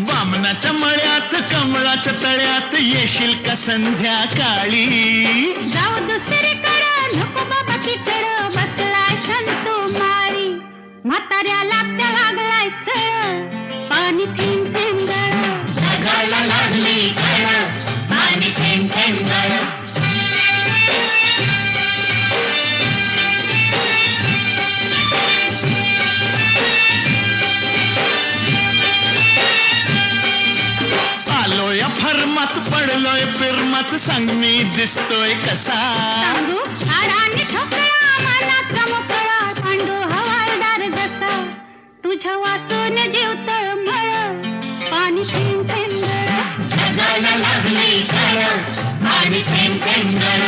बामणाच्या मळ्यात कमळाच्या तळ्यात येशील का संध्याकाळी? जाऊ दुसरीकडं नको बाबा तिकडं बसलाय संतू माळी. म्हाताऱ्याला त्या लागलाय चळ पाणी थेंब थेंब गळ. जगाला लागली झळ पाणी थेंब थेंब गळ. आलोय फर्मात पडलोय फिरमात सांग मी दिसतोय कसा? सांगू हाडाने ठोकळा मनाचा मोकळा पांडू हवालदार जसा. तुझ्या वाचून जीव तळमळ पाणी थेंब थेंब गळ. जगाला लागली झळ पाणी थेंब थेंब गळ.